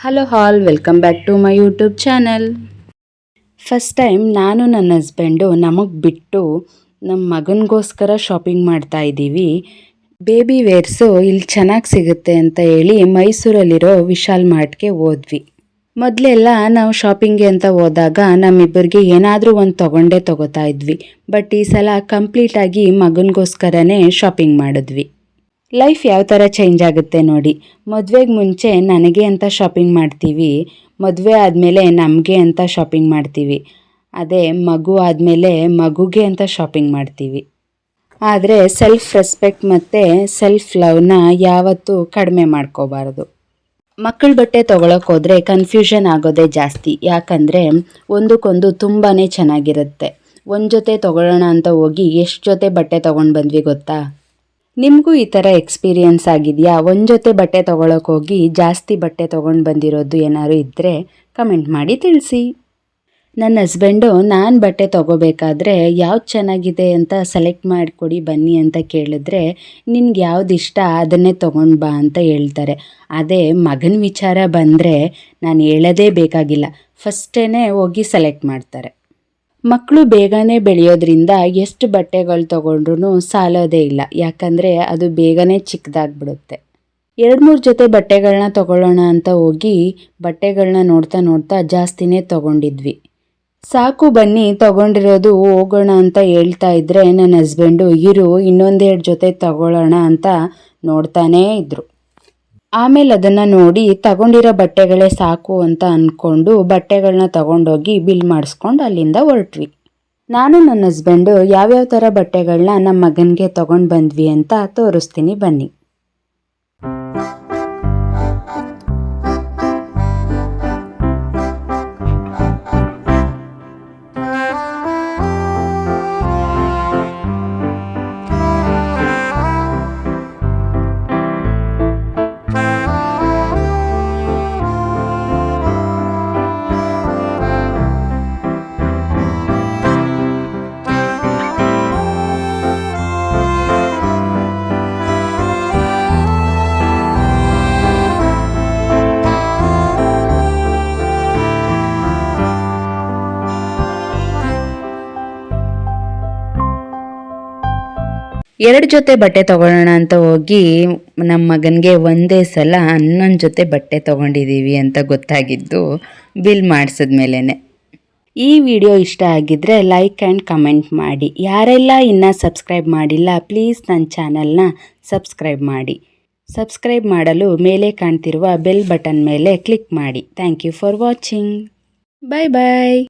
Hello all, welcome back to my YouTube channel. First time ನಾನು ನನ್ನ husband ನಮಗೆ ಬಿಟ್ಟು ನಮ್ಮ ಮಗನಿಗೋಸ್ಕರ ಶಾಪಿಂಗ್ ಮಾಡ್ತಾ ಇದ್ದೀವಿ. ಬೇಬಿ ವೇರ್ಸು ಇಲ್ಲಿ ಚೆನ್ನಾಗಿ ಸಿಗುತ್ತೆ ಅಂತ ಹೇಳಿ ಮೈಸೂರಲ್ಲಿರೋ ವಿಶಾಲ್ ಮಾರ್ಟ್ಗೆ ಹೋದ್ವಿ. ಮೊದಲೆಲ್ಲ ನಾವು ಶಾಪಿಂಗ್ಗೆ ಅಂತ ಹೋದಾಗ ನಮ್ಮಿಬ್ಬರಿಗೆ ಏನಾದರೂ ಒಂದು ತಗೋತಾ ಇದ್ವಿ. ಬಟ್ ಈ ಸಲ ಕಂಪ್ಲೀಟಾಗಿ ಮಗನಿಗೋಸ್ಕರನೇ ಶಾಪಿಂಗ್ ಮಾಡಿದ್ವಿ. ಲೈಫ್ ಯಾವ ಥರ ಚೇಂಜ್ ಆಗುತ್ತೆ ನೋಡಿ. ಮದುವೆಗೆ ಮುಂಚೆ ನನಗೆ ಅಂತ ಶಾಪಿಂಗ್ ಮಾಡ್ತೀವಿ, ಮದುವೆ ಆದಮೇಲೆ ನಮಗೆ ಅಂತ ಶಾಪಿಂಗ್ ಮಾಡ್ತೀವಿ, ಅದೇ ಮಗು ಆದಮೇಲೆ ಮಗುಗೆ ಅಂತ ಶಾಪಿಂಗ್ ಮಾಡ್ತೀವಿ. ಆದರೆ ಸೆಲ್ಫ್ ರೆಸ್ಪೆಕ್ಟ್ ಮತ್ತು ಸೆಲ್ಫ್ ಲವ್ನ ಯಾವತ್ತೂ ಕಡಿಮೆ ಮಾಡ್ಕೋಬಾರ್ದು. ಮಕ್ಕಳ ಬಟ್ಟೆ ತೊಗೊಳಕ್ಕೆ ಹೋದರೆ ಕನ್ಫ್ಯೂಷನ್ ಆಗೋದೇ ಜಾಸ್ತಿ. ಯಾಕಂದರೆ ಒಂದಕ್ಕೊಂದು ತುಂಬಾ ಚೆನ್ನಾಗಿರುತ್ತೆ. ಒಂದು ಜೊತೆ ತೊಗೊಳ್ಳೋಣ ಅಂತ ಹೋಗಿ ಎಷ್ಟು ಜೊತೆ ಬಟ್ಟೆ ತೊಗೊಂಡು ಬಂದ್ವಿ ಗೊತ್ತಾ? ನಿಮಗೂ ಈ ಥರ ಎಕ್ಸ್ಪೀರಿಯನ್ಸ್ ಆಗಿದೆಯಾ? ಒಂದು ಜೊತೆ ಬಟ್ಟೆ ತೊಗೊಳಕ್ಕೆ ಹೋಗಿ ಜಾಸ್ತಿ ಬಟ್ಟೆ ತೊಗೊಂಡು ಬಂದಿರೋದು ಏನಾದ್ರು ಇದ್ದರೆ ಕಮೆಂಟ್ ಮಾಡಿ ತಿಳಿಸಿ. ನನ್ನ ಹಸ್ಬೆಂಡು ನಾನು ಬಟ್ಟೆ ತೊಗೋಬೇಕಾದ್ರೆ ಯಾವ್ದು ಚೆನ್ನಾಗಿದೆ ಅಂತ ಸೆಲೆಕ್ಟ್ ಮಾಡಿಕೊಡಿ ಬನ್ನಿ ಅಂತ ಕೇಳಿದ್ರೆ, ನಿನ್ಗೆ ಯಾವ್ದು ಇಷ್ಟ ಅದನ್ನೇ ತೊಗೊಂಡು ಬಾ ಅಂತ ಹೇಳ್ತಾರೆ. ಅದೇ ಮಗನ ವಿಚಾರ ಬಂದರೆ ನಾನು ಹೇಳೋದೇ ಬೇಕಾಗಿಲ್ಲ, ಫಸ್ಟೇ ಹೋಗಿ ಸೆಲೆಕ್ಟ್ ಮಾಡ್ತಾರೆ. ಮಕ್ಕಳು ಬೇಗನೆ ಬೆಳೆಯೋದ್ರಿಂದ ಎಷ್ಟು ಬಟ್ಟೆಗಳು ತೊಗೊಂಡ್ರೂ ಸಾಲೋದೇ ಇಲ್ಲ. ಯಾಕಂದರೆ ಅದು ಬೇಗನೆ ಚಿಕ್ಕದಾಗ್ಬಿಡುತ್ತೆ. 2-3 ಜೊತೆ ಬಟ್ಟೆಗಳನ್ನ ತೊಗೊಳ್ಳೋಣ ಅಂತ ಹೋಗಿ ಬಟ್ಟೆಗಳನ್ನ ನೋಡ್ತಾ ಜಾಸ್ತಿನೇ ತೊಗೊಂಡಿದ್ವಿ. ಸಾಕು ಬನ್ನಿ ತೊಗೊಂಡಿರೋದು ಹೋಗೋಣ ಅಂತ ಹೇಳ್ತಾ ಇದ್ದರೆ ನನ್ನ ಹಸ್ಬೆಂಡು ಇರು ಇನ್ನೊಂದೆರಡು ಜೊತೆ ತೊಗೊಳ್ಳೋಣ ಅಂತ ನೋಡ್ತಾನೇ ಇದ್ದರು. ಆಮೇಲೆ ಅದನ್ನು ನೋಡಿ ತಗೊಂಡಿರೋ ಬಟ್ಟೆಗಳೇ ಸಾಕು ಅಂತ ಅಂದ್ಕೊಂಡು ಬಟ್ಟೆಗಳನ್ನ ತಗೊಂಡೋಗಿ ಬಿಲ್ ಮಾಡಿಸ್ಕೊಂಡು ಅಲ್ಲಿಂದ ಹೊರಟ್ವಿ. ನಾನು ನನ್ನ ಹಸ್ಬೆಂಡು ಯಾವ್ಯಾವ ಥರ ಬಟ್ಟೆಗಳನ್ನ ನಮ್ಮ ಮಗನಿಗೆ ತೊಗೊಂಡು ಬಂದ್ವಿ ಅಂತ ತೋರಿಸ್ತೀನಿ ಬನ್ನಿ. ಎರಡು ಜೊತೆ ಬಟ್ಟೆ ತೊಗೊಳ್ಳೋಣ ಅಂತ ಹೋಗಿ ನಮ್ಮ ಮಗನಿಗೆ ಒಂದೇ ಸಲ 11 ಜೊತೆ ಬಟ್ಟೆ ತೊಗೊಂಡಿದ್ದೀವಿ ಅಂತ ಗೊತ್ತಾಗಿದ್ದು ಬಿಲ್ ಮಾಡಿಸಿದ್ಮೇಲೆ. ಈ ವಿಡಿಯೋ ಇಷ್ಟ ಆಗಿದ್ದರೆ ಲೈಕ್ ಆ್ಯಂಡ್ ಕಮೆಂಟ್ ಮಾಡಿ. ಯಾರೆಲ್ಲ ಇನ್ನೂ ಸಬ್ಸ್ಕ್ರೈಬ್ ಮಾಡಿಲ್ಲ ಪ್ಲೀಸ್ ನನ್ನ ಚಾನಲ್ನ ಸಬ್ಸ್ಕ್ರೈಬ್ ಮಾಡಿ. ಸಬ್ಸ್ಕ್ರೈಬ್ ಮಾಡಲು ಮೇಲೆ ಕಾಣ್ತಿರುವ ಬೆಲ್ ಬಟನ್ ಮೇಲೆ ಕ್ಲಿಕ್ ಮಾಡಿ. Thank you for watching. Bye bye.